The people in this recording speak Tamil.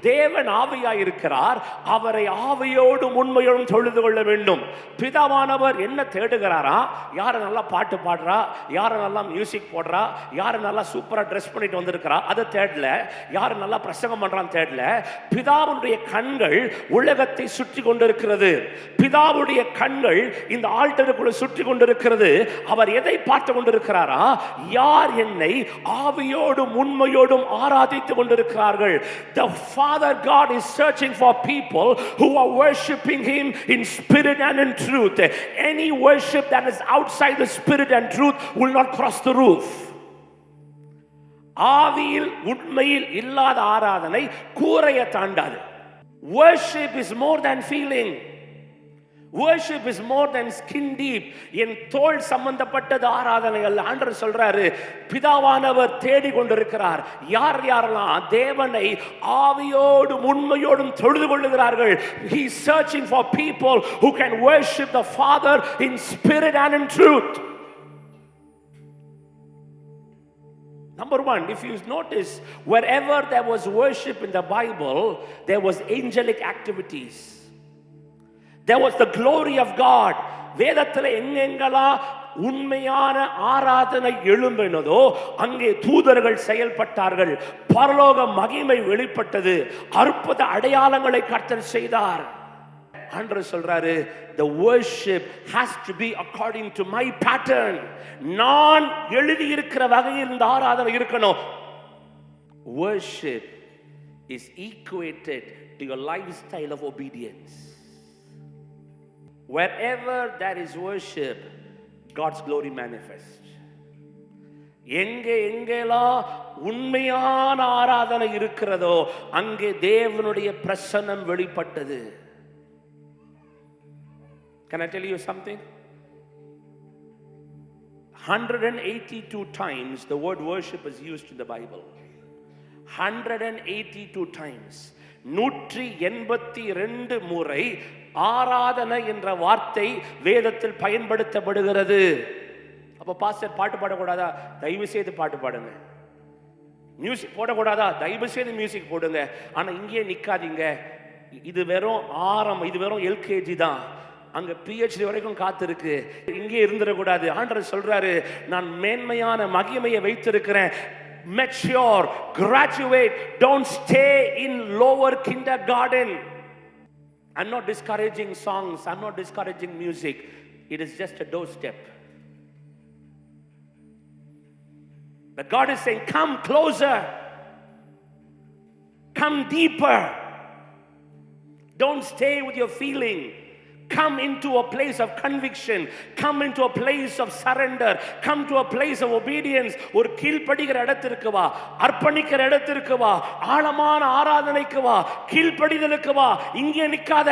தேவன் ஆவியாய் இருக்கிறார், அவரை ஆவியோடும் உண்மையோடும் தொழுது கொள்ள வேண்டும். பிதாவானவர் என்ன தேடுகிறாரா? யாரை நல்லா பாட்டு பாடுறா, யாரை நல்லா மியூசிக் போடுறா, யாரை நல்லா சூப்பரா ட்ரெஸ் பண்ணிட்டு வந்திருக்கிறா, அதை தேடல. யாரு நல்லா பிரசங்கம் பண்றான்னு தேடல. பிதாவுடைய கண்கள் உலகத்தை சுற்றி கொண்டிருக்கிறது. பிதாவுடைய கண்கள் இந்த ஆல்டருக்குள்ள சுற்றி கொண்டிருக்கிறது. அவர் எதை பார்த்து கொண்டிருக்கிறாரா? யார் என்னை ஆவியோடும் உண்மையோடும் ஆராதித்துக் கொண்டிருக்கிறார்கள். The Father God is searching for people who are worshiping Him in spirit and in truth. Any worship that is outside the spirit and truth will not cross the roof. ஆவியில் உண்மையில் இல்லாத ஆராதனை கூரையை தாண்டாது. Worship is more than feeling. Worship is more than skin deep. என் தோள் சம்பந்தப்பட்டது ஆராதனை அல்ல. ஆண்டவர் சொல்றாரு, பிதாவானவர் தேடி கொண்டிருக்கிறார். யார் யாரெல்லாம் தேவனை ஆவியோடும் உண்மையோடும் தொழுது கொள்ளுகிறார்கள். He is searching for people who can worship the Father in spirit and in truth. Number one, if you notice, wherever there was worship in the Bible, there was angelic activities. There was the glory of God. வேதத்தில் எங்கெங்கெல்லாம் உண்மையான ஆராதனை எழும்பினதோ அங்கே தூதர்கள் செயல்பட்டார்கள். பரலோக மகிமை வெளிப்பட்டது. அற்புத அடையாளங்களை கர்த்தர் செய்தார். ஆண்டவர் சொல்றாரு, the worship has to be according to my pattern. நான் எழுதி இருக்கிற வகையில் இந்த ஆராதனை இருக்கணும். Worship is equated to your lifestyle of obedience. Wherever there is worship, God's glory manifests. எங்கெல்லாம் உண்மையான ஆராதனை இருக்கிறதோ அங்கே தேவனுடைய பிரசன்னம் வெளிப்பட்டது. Can I tell you something? 182 times the word worship is used in the Bible. 182 times. 182 முறை ஆராதனை என்ற வார்த்தை வேதத்தில் பயன்படுத்தப்படுகிறது. அப்ப பாஸ்டர் பாட்டு பாடக்கூடாதா? தயவு செய்து பாட்டு பாடுங்க. மியூசிக் போடக்கூடாதா? தயவு செய்து மியூசிக் போடுங்க. ஆனா இங்கே நிக்காதீங்க. இது வெறும் ஆரம்பம், இது வெறும் எல்கேஜி தான். அங்க PhD வரைக்கும் காத்திருக்கு. இங்கே இருந்துடக்கூடாது. ஆண்டவர் சொல்றாரு, நான் மேன்மையான மகிமையை வைத்திருக்கிறேன். Mature, graduate, don't stay in lower kindergarten. I'm not discouraging songs, I'm not discouraging music. It is just a doorstep. But God is saying, come closer, come deeper. Don't stay with your feeling. Come into a place of conviction. Come into a place of surrender. Come to a place of obedience. ஒரு கீழ்ப்படிகிற இடத்திற்கு வா, அர்ப்பணிக்கிற இடத்திற்கு வா, ஆழமான ஆராதனைக்கு வா, கீழ்ப்படிதலுக்கு வா. இங்கே நிக்காத.